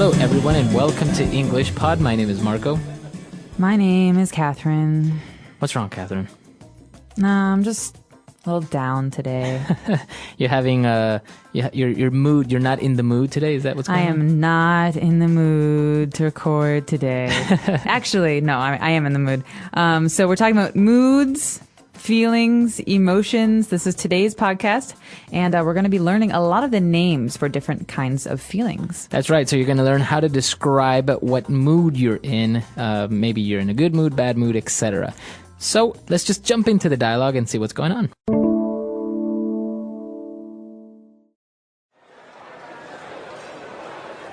Hello, everyone, and welcome to English Pod. My name is Marco. My name is Catherine. What's wrong, Catherine? I'm just a little down today. You're having your mood. You're not in the mood today. Is that what's going on? I am not in the mood to record today. Actually, no, I am in the mood. So we're talking about moods, feelings, emotions. This is today's podcast, and we're going to be learning a lot of the names for different kinds of feelings. That's right. So you're going to learn how to describe what mood you're in. Maybe you're in a good mood, bad mood, etc. So let's just jump into the dialogue and see what's going on.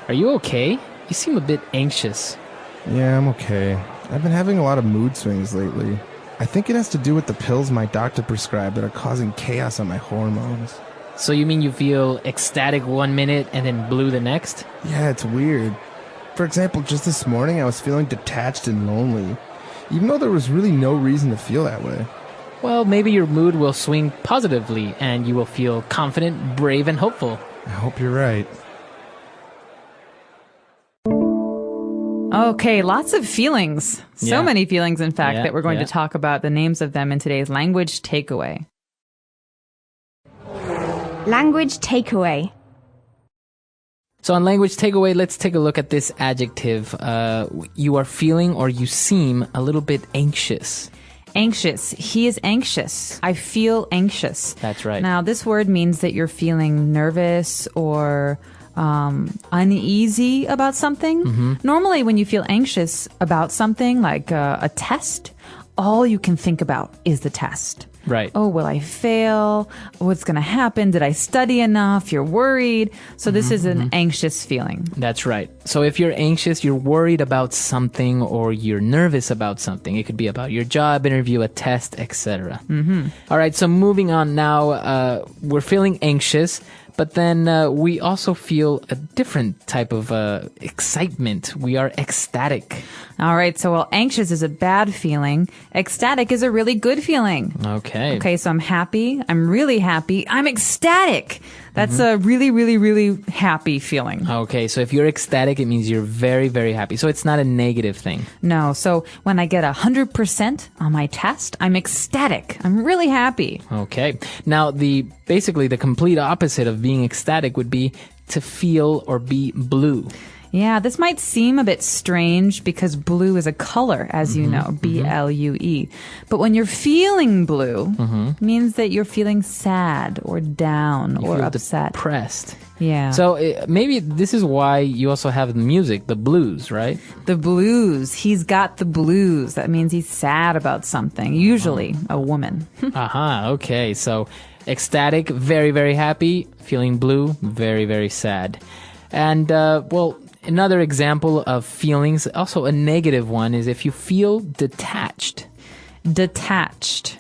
Are you okay? You seem a bit anxious. Yeah, I'm okay. I've been having a lot of mood swings lately. I think it has to do with the pills my doctor prescribed that are causing chaos on my hormones. So you mean you feel ecstatic 1 minute and then blue the next? Yeah, it's weird. For example, just this morning I was feeling detached and lonely, even though there was really no reason to feel that way. Well, maybe your mood will swing positively and you will feel confident, brave, and hopeful. I hope you're right. Okay, lots of feelings. So Yeah. many feelings, in fact, Yeah, that we're going yeah. to talk about the names of them in today's language takeaway. Language takeaway. So on language takeaway, let's take a look at this adjective. You are feeling or you seem a little bit anxious. Anxious. He is anxious. I feel anxious. That's right. Now, this word means that you're feeling nervous or uneasy about something. Mm-hmm. Normally, when you feel anxious about something like a test, all you can think about is the test. Right. Oh, will I fail? What's going to happen? Did I study enough? You're worried. So this is an anxious feeling. That's right. So if you're anxious, you're worried about something or you're nervous about something. It could be about your job interview, a test, etc. Mm-hmm. All right, so moving on now, we're feeling anxious, but then we also feel a different type of excitement. We are ecstatic. All right. So while anxious is a bad feeling, ecstatic is a really good feeling. Okay. Okay. So I'm happy. I'm really happy. I'm ecstatic. That's a really, really, really happy feeling. Okay, so if you're ecstatic, it means you're very, very happy. So it's not a negative thing. No. So when I get 100% on my test, I'm ecstatic. I'm really happy. Okay. Now, basically the complete opposite of being ecstatic would be to feel or be blue. Yeah, this might seem a bit strange because blue is a color, as you know, B-L-U-E. But when you're feeling blue, it means that you're feeling sad or down You or feel upset. depressed. Yeah. So maybe this is why you also have the music, the blues, right? The blues. He's got the blues. That means he's sad about something, usually a woman. Aha, okay. So ecstatic, very, very happy. Feeling blue, very, very sad. And, another example of feelings, also a negative one, is if you feel detached. Detached.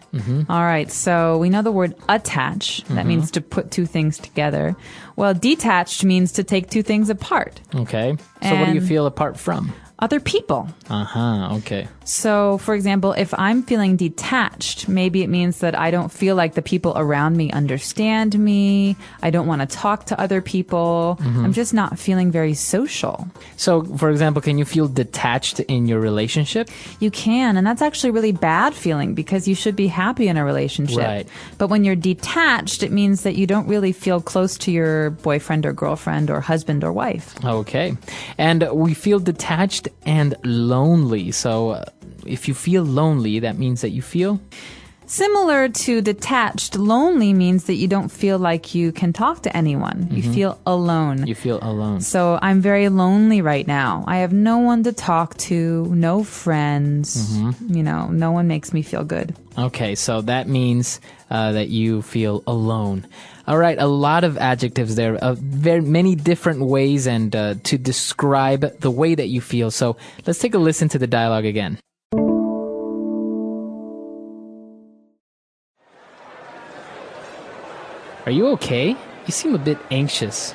All right, so we know the word attach. That means to put two things together. Well, detached means to take two things apart. Okay. So what do you And- feel apart from? Other people. Okay. So, for example, if I'm feeling detached, maybe it means that I don't feel like the people around me understand me. I don't want to talk to other people. I'm just not feeling very social. So, for example, can you feel detached in your relationship? You can, and that's actually a really bad feeling because you should be happy in a relationship. Right. But when you're detached, it means that you don't really feel close to your boyfriend or girlfriend or husband or wife. Okay. And we feel detached and lonely. So if you feel lonely, that means that you feel? Similar to detached, lonely means that you don't feel like you can talk to anyone. You feel alone. You feel alone. So I'm very lonely right now. I have no one to talk to, no friends. No one makes me feel good. Okay, so that means that you feel alone. All right, a lot of adjectives there, very many different ways and to describe the way that you feel. So let's take a listen to the dialogue again. Are you okay? You seem a bit anxious.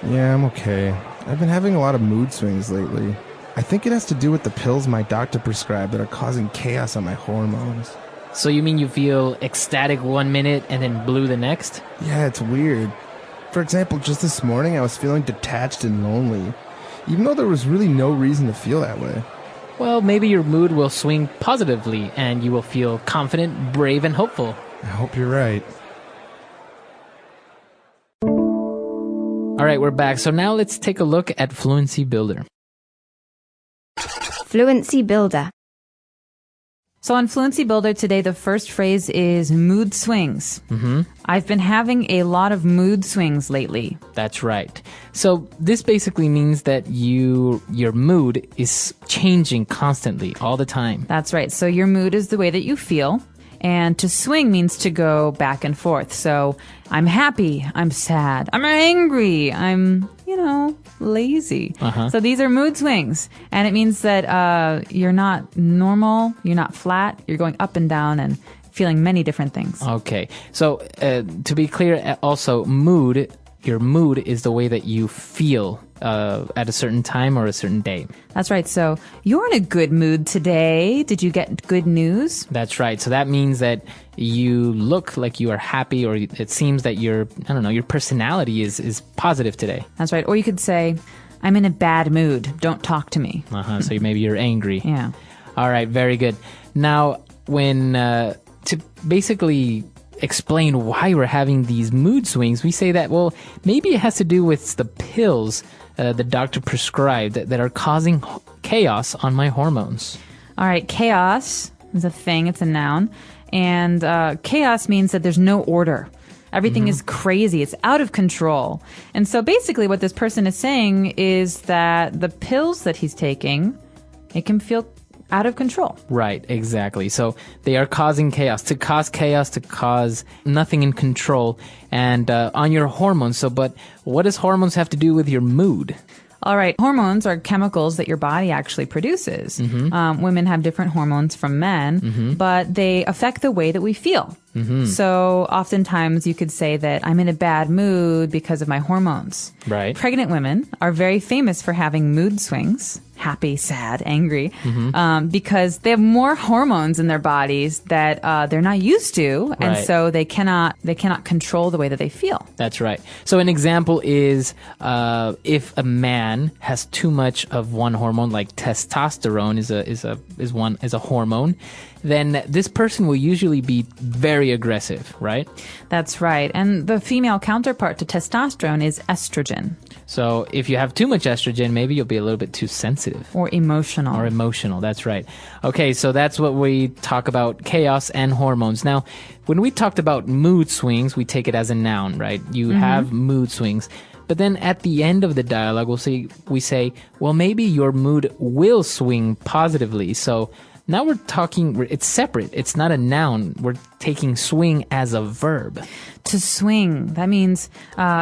Yeah, I'm okay. I've been having a lot of mood swings lately. I think it has to do with the pills my doctor prescribed that are causing chaos on my hormones. So you mean you feel ecstatic 1 minute and then blue the next? Yeah, it's weird. For example, just this morning I was feeling detached and lonely, even though there was really no reason to feel that way. Well, maybe your mood will swing positively and you will feel confident, brave, and hopeful. I hope you're right. All right, we're back. So now let's take a look at Fluency Builder. Fluency Builder. So on Fluency Builder today, the first phrase is mood swings. I've been having a lot of mood swings lately. That's right. So this basically means that your mood is changing constantly, all the time. That's right. So your mood is the way that you feel. And to swing means to go back and forth. So I'm happy, I'm sad, I'm angry, I'm, lazy. So these are mood swings. And it means that you're not normal, you're not flat, you're going up and down and feeling many different things. Okay. So to be clear, also your mood is the way that you feel at a certain time or a certain day. That's right. So you're in a good mood today. Did you get good news? That's right. So that means that you look like you are happy, or it seems that your personality is positive today. That's right. Or you could say, I'm in a bad mood. Don't talk to me. So maybe you're angry. Yeah. All right. Very good. Now, when to basically explain why we're having these mood swings, we say that, well, maybe it has to do with the pills the doctor prescribed that are causing chaos on my hormones. All right. Chaos is a thing. It's a noun. And chaos means that there's no order. Everything is crazy. It's out of control. And so basically what this person is saying is that the pills that he's taking make him feel out of control. Right, exactly. So they are causing chaos, to cause nothing in control and on your hormones. So, but what does hormones have to do with your mood? All right. Hormones are chemicals that your body actually produces. Women have different hormones from men, but they affect the way that we feel. So oftentimes you could say that I'm in a bad mood because of my hormones. Right. Pregnant women are very famous for having mood swings. Happy, sad, angry, because they have more hormones in their bodies that they're not used to, and so they cannot control the way that they feel. That's right. So an example is if a man has too much of one hormone, like testosterone is a hormone, then this person will usually be very aggressive, right? That's right. And the female counterpart to testosterone is estrogen. So if you have too much estrogen, maybe you'll be a little bit too sensitive. Or emotional. That's right. Okay, so that's what we talk about, chaos and hormones. Now, when we talked about mood swings, we take it as a noun, right? You have mood swings. But then at the end of the dialogue, we say, well, maybe your mood will swing positively. So now we're talking, it's separate. It's not a noun. We're taking swing as a verb. To swing, that means,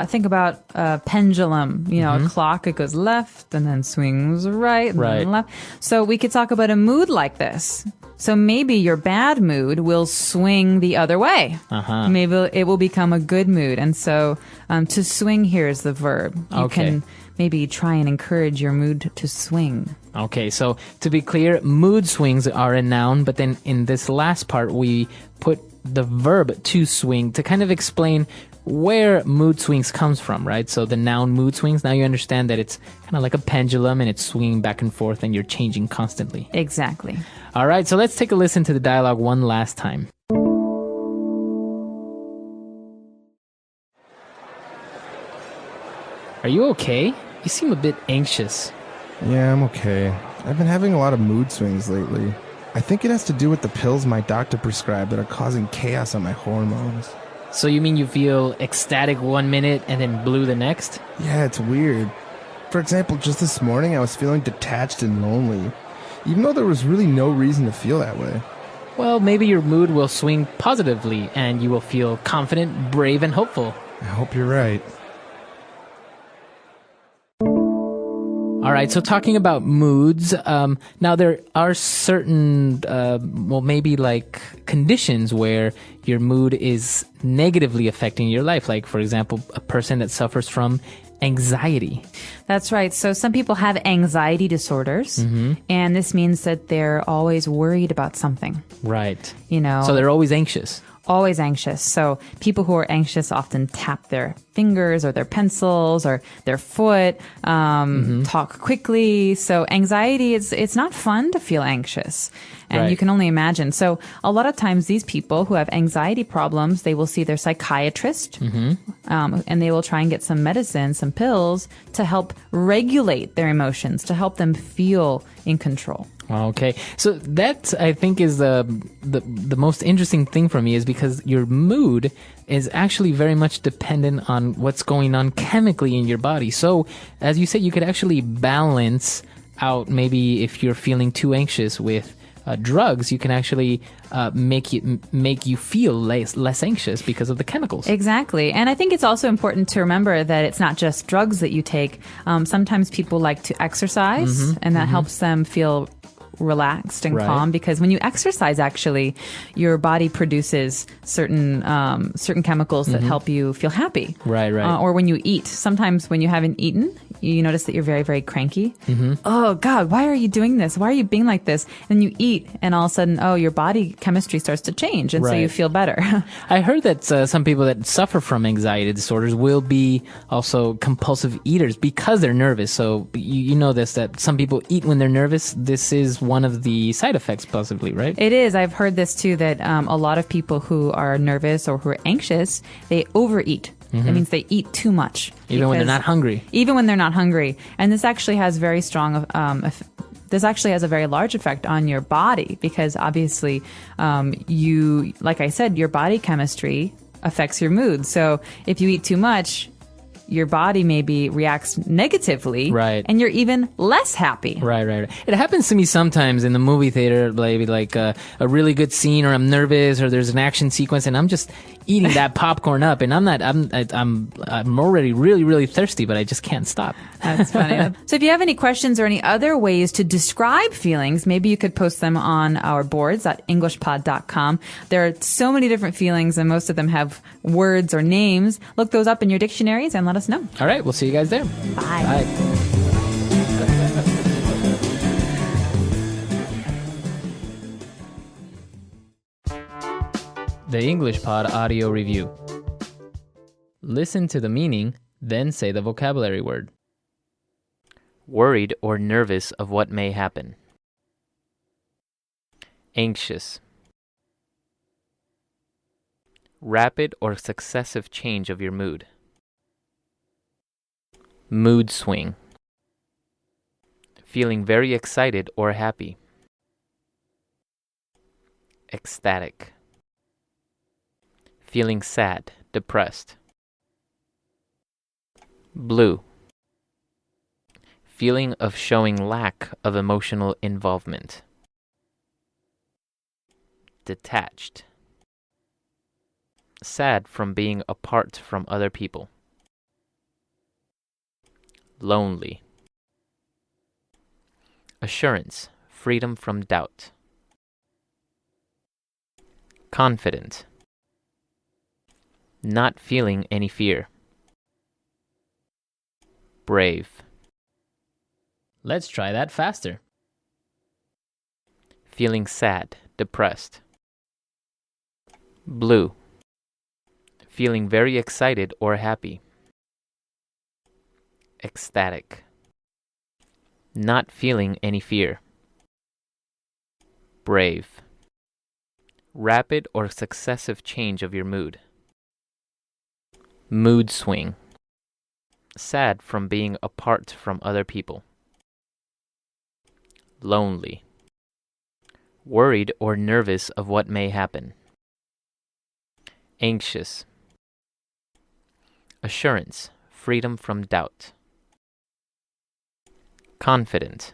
think about a pendulum, a clock, it goes left and then swings right and then left. So we could talk about a mood like this. So maybe your bad mood will swing the other way. Maybe it will become a good mood. And so to swing here is the verb. You can maybe try and encourage your mood to swing. Okay, so to be clear, mood swings are a noun, but then in this last part, we put the verb to swing to kind of explain where mood swings comes from, right? So the noun mood swings, now you understand that it's kind of like a pendulum and it's swinging back and forth and you're changing constantly. Exactly. All right, so let's take a listen to the dialogue one last time. Are you okay? You seem a bit anxious. Yeah, I'm okay. I've been having a lot of mood swings lately. I think it has to do with the pills my doctor prescribed that are causing chaos on my hormones. So you mean you feel ecstatic 1 minute and then blue the next? Yeah, it's weird. For example, just this morning I was feeling detached and lonely, even though there was really no reason to feel that way. Well, maybe your mood will swing positively and you will feel confident, brave, and hopeful. I hope you're right. All right, so talking about moods, now there are certain, maybe like conditions where your mood is negatively affecting your life. Like, for example, a person that suffers from anxiety. That's right. So some people have anxiety disorders, and this means that they're always worried about something. Right. You know. So they're always anxious. always anxious. So people who are anxious often tap their fingers or their pencils or their foot, talk quickly. So anxiety, it's not fun to feel anxious. And Right. you can only imagine. So a lot of times these people who have anxiety problems, they will see their psychiatrist and they will try and get some medicine, some pills to help regulate their emotions, to help them feel in control. Okay, so that I think is the most interesting thing for me is because your mood is actually very much dependent on what's going on chemically in your body. So, as you said, you could actually balance out maybe if you're feeling too anxious with drugs, you can actually make you feel less anxious because of the chemicals. Exactly. And I think it's also important to remember that it's not just drugs that you take. Sometimes people like to exercise, and that helps them feel relaxed and Right. calm, because when you exercise, actually, your body produces certain chemicals that help you feel happy. Right. Or when you eat, sometimes when you haven't eaten, you notice that you're very, very cranky. Oh God, why are you doing this? Why are you being like this? And you eat, and all of a sudden, your body chemistry starts to change, and so you Right. feel better. I heard that some people that suffer from anxiety disorders will be also compulsive eaters because they're nervous. So you know this, that some people eat when they're nervous. This is one of the side effects, possibly, right? It is. I've heard this too, that a lot of people who are nervous or who are anxious, they overeat. That means they eat too much. Even when they're not hungry. Even when they're not hungry. And this actually has very strong, this actually has a very large effect on your body, because obviously you, like I said, your body chemistry affects your mood. So if you eat too much, your body maybe reacts negatively, Right. and you're even less happy. Right. It happens to me sometimes in the movie theater, maybe like a really good scene, or I'm nervous, or there's an action sequence, and I'm just eating that popcorn up, and I'm already really, really thirsty, but I just can't stop. That's funny. So if you have any questions or any other ways to describe feelings, maybe you could post them on our boards at englishpod.com. There are so many different feelings, and most of them have words or names. Look those up in your dictionaries and let us know. All right, we'll see you guys there. Bye. Bye. The English Pod Audio Review. Listen to the meaning, then say the vocabulary word. Worried or nervous of what may happen. Anxious. Rapid or successive change of your mood. Mood swing. Feeling very excited or happy. Ecstatic. Feeling sad, depressed. Blue. Feeling of showing lack of emotional involvement. Detached. Sad from being apart from other people. Lonely. Assurance, freedom from doubt. Confident. Not feeling any fear. Brave. Let's try that faster. Feeling sad, depressed. Blue. Feeling very excited or happy. Ecstatic. Not feeling any fear. Brave. Rapid or successive change of your mood. Mood swing. Sad from being apart from other people. Lonely. Worried or nervous of what may happen. Anxious. Assurance, freedom from doubt. Confident.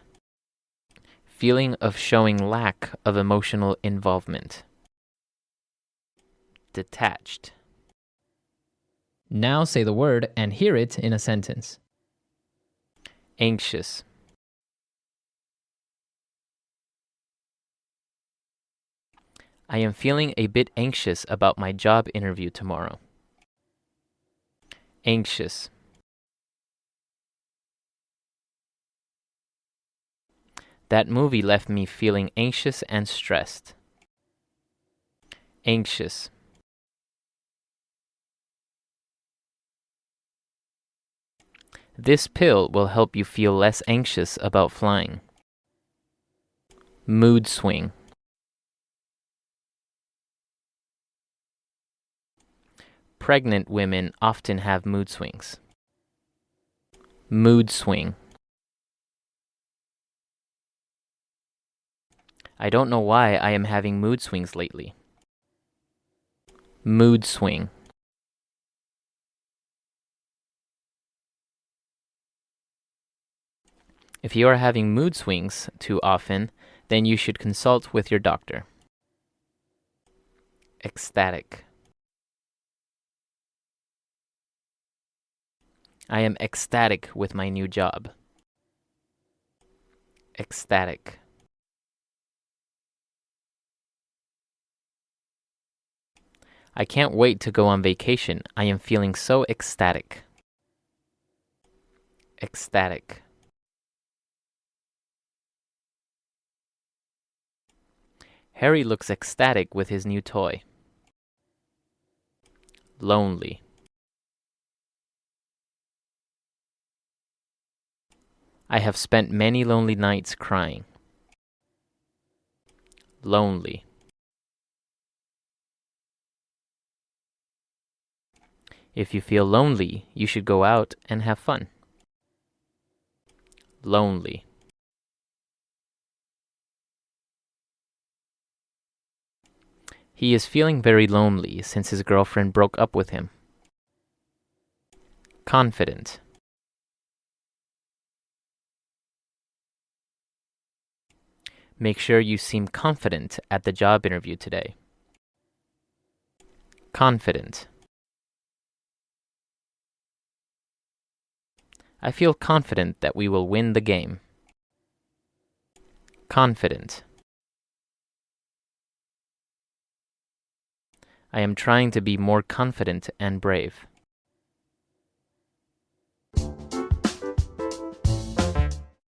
Feeling of showing lack of emotional involvement. Detached. Now say the word and hear it in a sentence. Anxious. I am feeling a bit anxious about my job interview tomorrow. Anxious. That movie left me feeling anxious and stressed. Anxious. This pill will help you feel less anxious about flying. Mood swing. Pregnant women often have mood swings. Mood swing. I don't know why I am having mood swings lately. Mood swing. If you are having mood swings too often, then you should consult with your doctor. Ecstatic. I am ecstatic with my new job. Ecstatic. I can't wait to go on vacation. I am feeling so ecstatic. Ecstatic. Harry looks ecstatic with his new toy. Lonely. I have spent many lonely nights crying. Lonely. If you feel lonely, you should go out and have fun. Lonely. He is feeling very lonely since his girlfriend broke up with him. Confident. Make sure you seem confident at the job interview today. Confident. I feel confident that we will win the game. Confident. I am trying to be more confident and brave.